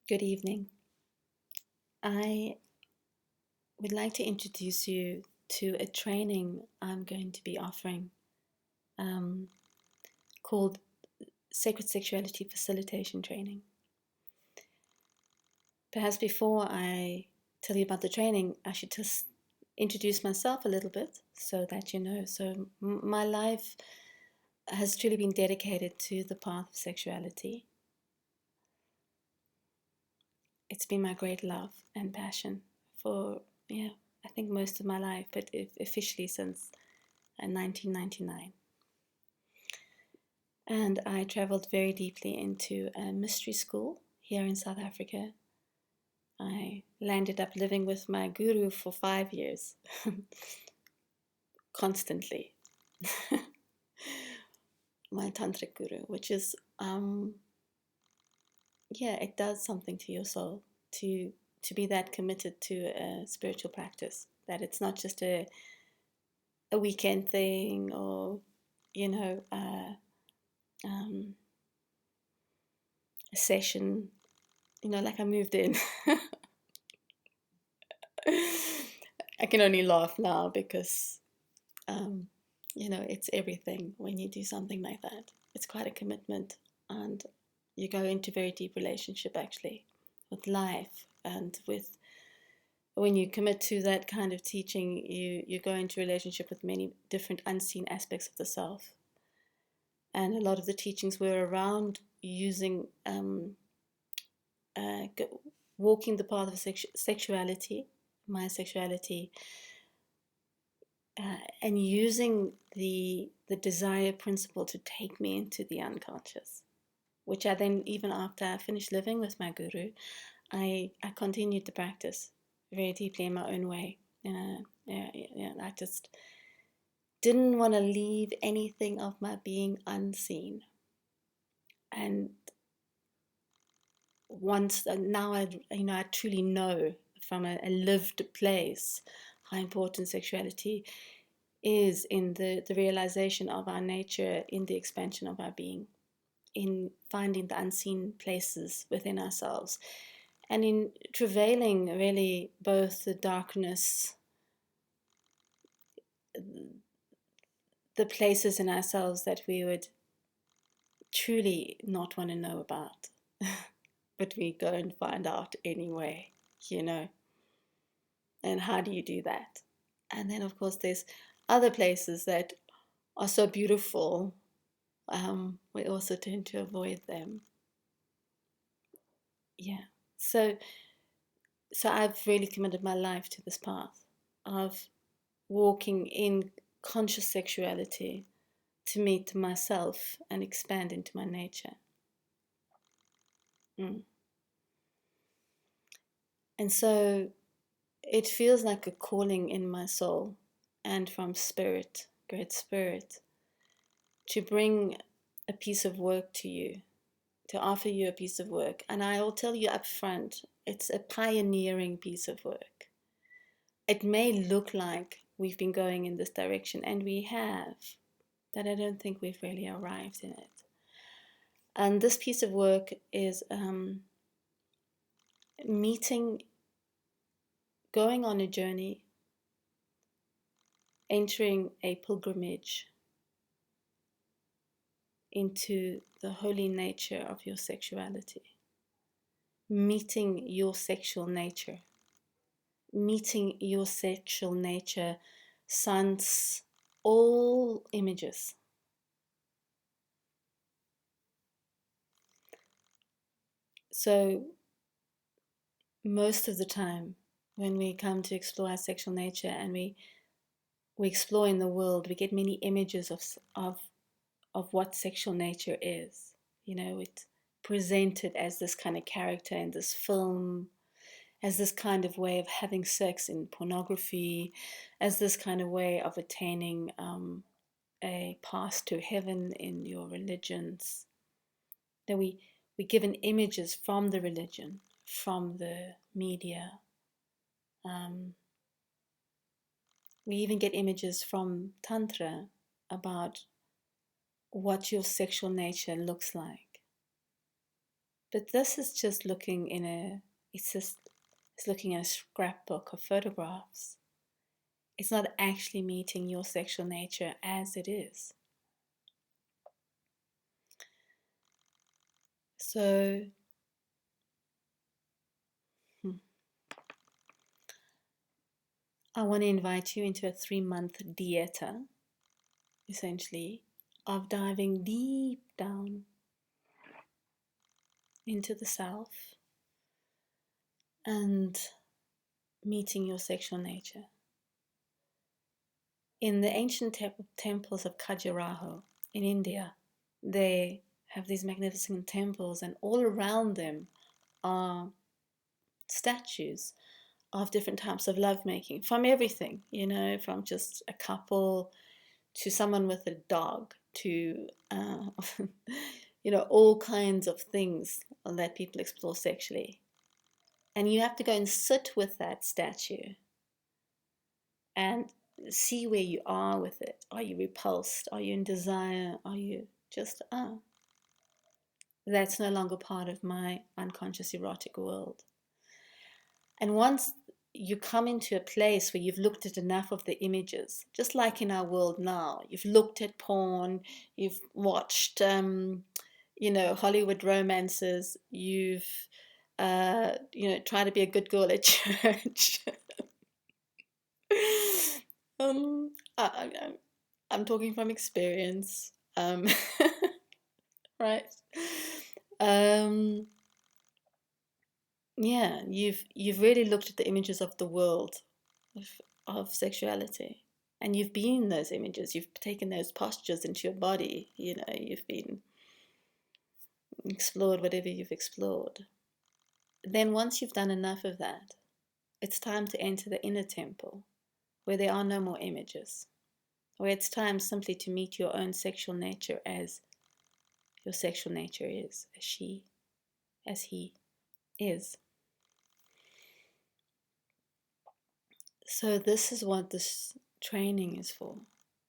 Good evening. I would like to introduce you to a training I'm going to be offering um, called Sacred Sexuality Facilitation Training. Perhaps before I tell you about the training, I should just introduce myself a little bit so that you know. So, my life has truly been dedicated to the path of sexuality. It's been my great love and passion for, I think most of my life, but officially since 1999. And I traveled very deeply into a mystery school here in South Africa. I landed up living with my guru for 5 years, constantly. My tantric guru, which is, it does something to your soul to be that committed to a spiritual practice. That it's not just a weekend thing or, you know, a session. Like I moved in. I can only laugh now because, um, it's everything when you do something like that. It's quite a commitment, and you go into very deep relationship actually with life and with. When you commit to that kind of teaching, you go into relationship with many different unseen aspects of the self. And a lot of the teachings were around using uh, walking the path of sexuality, my sexuality, and using the desire principle to take me into the unconscious, which I then, even after I finished living with my guru, I continued to practice very deeply in my own way. I just didn't want to leave anything of my being unseen. And once now I truly know from a lived place how important sexuality is in the realization of our nature, in the expansion of our being, in finding the unseen places within ourselves, and in travailing really both the darkness, the places in ourselves that we would truly not want to know about, but we go and find out anyway, you know. And how do you do that? And then, of course, there's other places that are so beautiful, we also tend to avoid them. Yeah. So I've really committed my life to this path of walking in conscious sexuality to meet myself and expand into my nature. Mm. And so it feels like a calling in my soul and from spirit, great spirit, to bring a piece of work to you, to offer you a piece of work. And I will tell you up front, it's a pioneering piece of work. It may look like we've been going in this direction, and we have, but I don't think we've really arrived in it. And this piece of work is going on a journey, entering a pilgrimage into the holy nature of your sexuality, meeting your sexual nature, sans all images. So most of the time when we come to explore our sexual nature and we explore in the world, we get many images of what sexual nature is. It's presented as this kind of character in this film, as this kind of way of having sex in pornography, as this kind of way of attaining a path to heaven in your religions. That we given images from the religion, from the media. We even get images from Tantra about what your sexual nature looks like. But this is just it's looking at a scrapbook of photographs. It's not actually meeting your sexual nature as it is. So, I want to invite you into a 3-month dieta, essentially, of diving deep down into the self and meeting your sexual nature. In the ancient temples of Khajuraho in India, they have these magnificent temples, and all around them are statues of different types of lovemaking, from everything, from just a couple to someone with a dog to, all kinds of things that people explore sexually. And you have to go and sit with that statue and see where you are with it. Are you repulsed? Are you in desire? Are you just, that's no longer part of my unconscious erotic world. And once you come into a place where you've looked at enough of the images, just like in our world now, you've looked at porn, you've watched, Hollywood romances, you've, tried to be a good girl at church. um, I'm talking from experience, right? Yeah, you've really looked at the images of the world of sexuality, and you've been in those images. You've taken those postures into your body. You've been explored whatever you've explored. Then once you've done enough of that, it's time to enter the inner temple, where there are no more images, where it's time simply to meet your own sexual nature as your sexual nature is, as he is. So this is what this training is for.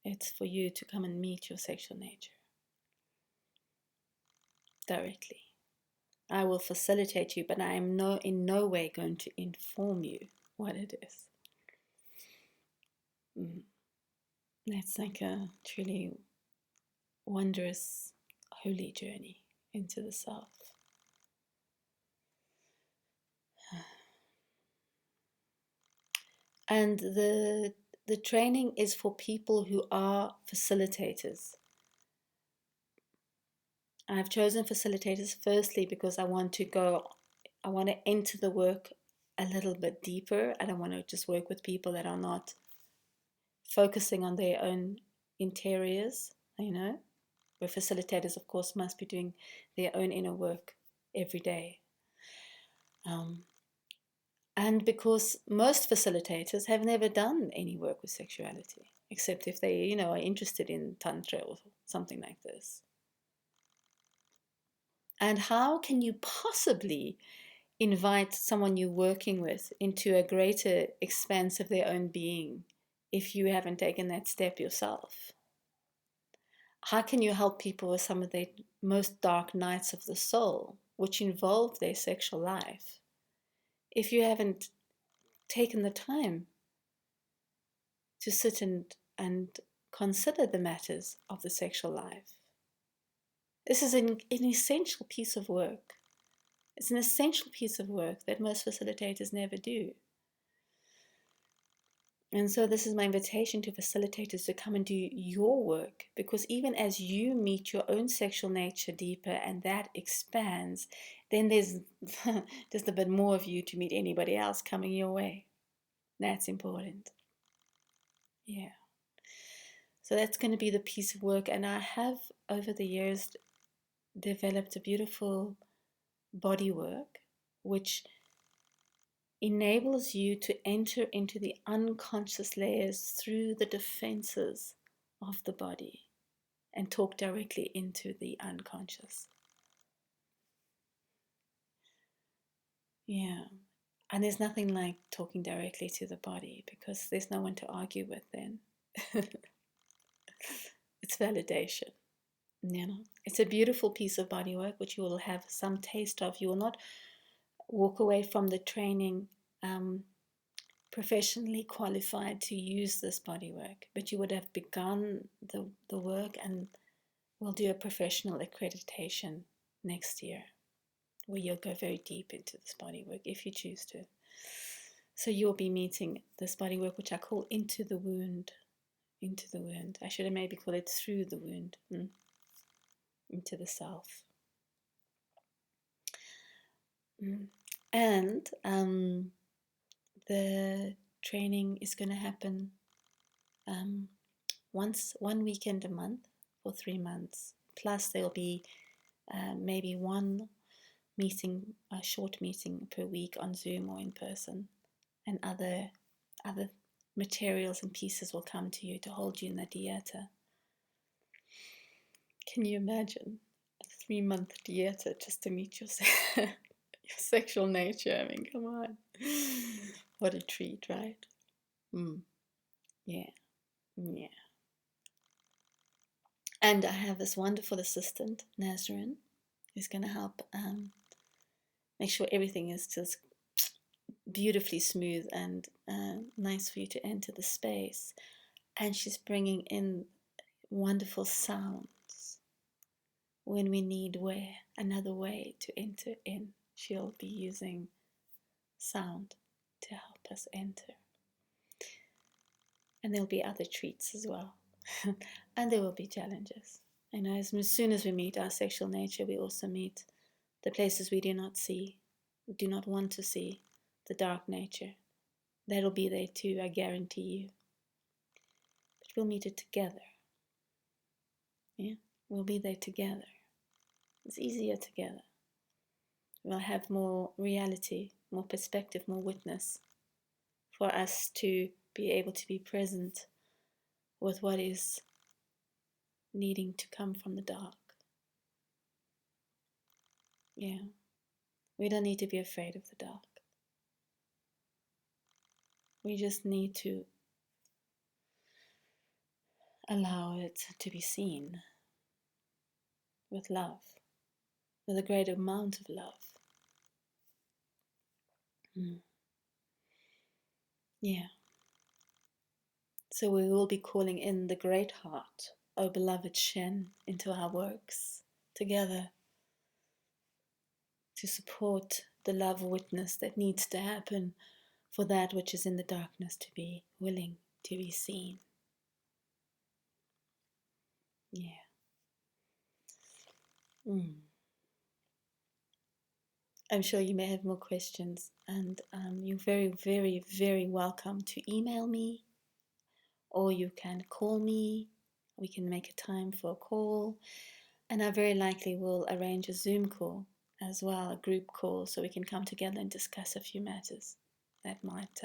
It's for you to come and meet your sexual nature directly. I will facilitate you, but I am in no way going to inform you what it is. That's like a truly wondrous, holy journey into the self. And the training is for people who are facilitators. I've chosen facilitators firstly because I want to enter the work a little bit deeper. I don't want to just work with people that are not focusing on their own interiors, where facilitators, of course, must be doing their own inner work every day. And because most facilitators have never done any work with sexuality, except if they, are interested in Tantra or something like this. And how can you possibly invite someone you're working with into a greater expanse of their own being if you haven't taken that step yourself? How can you help people with some of their most dark nights of the soul, which involve their sexual life, if you haven't taken the time to sit and consider the matters of the sexual life? This is an essential piece of work. It's an essential piece of work that most facilitators never do. And so this is my invitation to facilitators to come and do your work, because even as you meet your own sexual nature deeper and that expands, then there's just a bit more of you to meet anybody else coming your way. That's important. Yeah. So that's going to be the piece of work. And I have, over the years, developed a beautiful body work, which enables you to enter into the unconscious layers through the defenses of the body and talk directly into the unconscious. Yeah. And there's nothing like talking directly to the body, because there's no one to argue with then. It's validation. It's a beautiful piece of body work which you will have some taste of. You will not walk away from the training professionally qualified to use this body work, but you would have begun the work, and we'll do a professional accreditation next year where you'll go very deep into this body work if you choose to. So you'll be meeting this body work, which I call into the wound. Into the wound. I should have maybe called it through the wound. Into the self. And the training is going to happen one weekend a month for 3 months. Plus there'll be maybe one meeting, a short meeting per week on Zoom or in person, and other materials and pieces will come to you to hold you in the dieta. Can you imagine a 3-month dieta just to meet your sexual nature? I mean, come on. What a treat, right? Yeah. And I have this wonderful assistant, Nazrin, who's going to help make sure everything is just beautifully smooth and nice for you to enter the space. And she's bringing in wonderful sounds when we need another way to enter in. She'll be using sound to help us enter. And there'll be other treats as well. And there will be challenges. And as soon as we meet our sexual nature, we also meet the places we do not see, do not want to see, the dark nature. That'll be there too, I guarantee you. But we'll meet it together. Yeah, we'll be there together. It's easier together. We'll have more reality, more perspective, more witness for us to be able to be present with what is needing to come from the dark. Yeah, we don't need to be afraid of the dark. We just need to allow it to be seen with love, with a great amount of love. Yeah. So we will be calling in the great heart, O beloved Shen, into our works together to support the love witness that needs to happen for that which is in the darkness to be willing to be seen. Yeah. I'm sure you may have more questions, and you're very, very, very welcome to email me, or you can call me. We can make a time for a call, and I very likely will arrange a Zoom call as well, a group call, so we can come together and discuss a few matters that might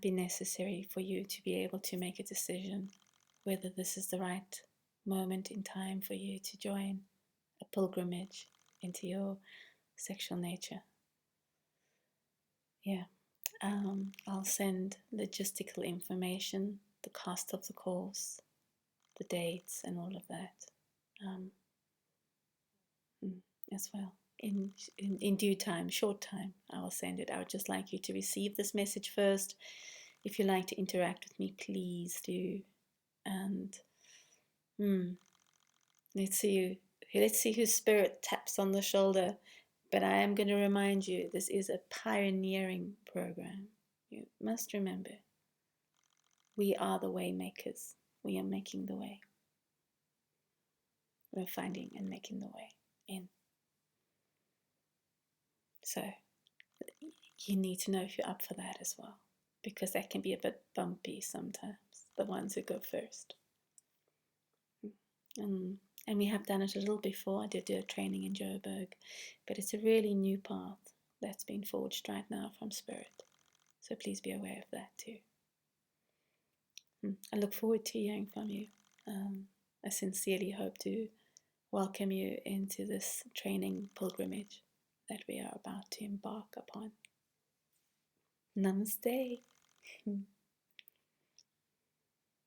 be necessary for you to be able to make a decision whether this is the right moment in time for you to join a pilgrimage into your sexual nature. Yeah. I'll send logistical information, the cost of the course, the dates, and all of that as well. In due time, short time, I will send it. I would just like you to receive this message first. If you'd like to interact with me, please do. And let's see whose spirit taps on the shoulder. But I am going to remind you, this is a pioneering program. You must remember, we are the way makers. We are making the way. We're finding and making the way in. So you need to know if you're up for that as well, because that can be a bit bumpy sometimes, the ones who go first. And we have done it a little before. I did do a training in Joburg, but it's a really new path that's been forged right now from Spirit. So please be aware of that too. I look forward to hearing from you. I sincerely hope to welcome you into this training pilgrimage that we are about to embark upon. Namaste.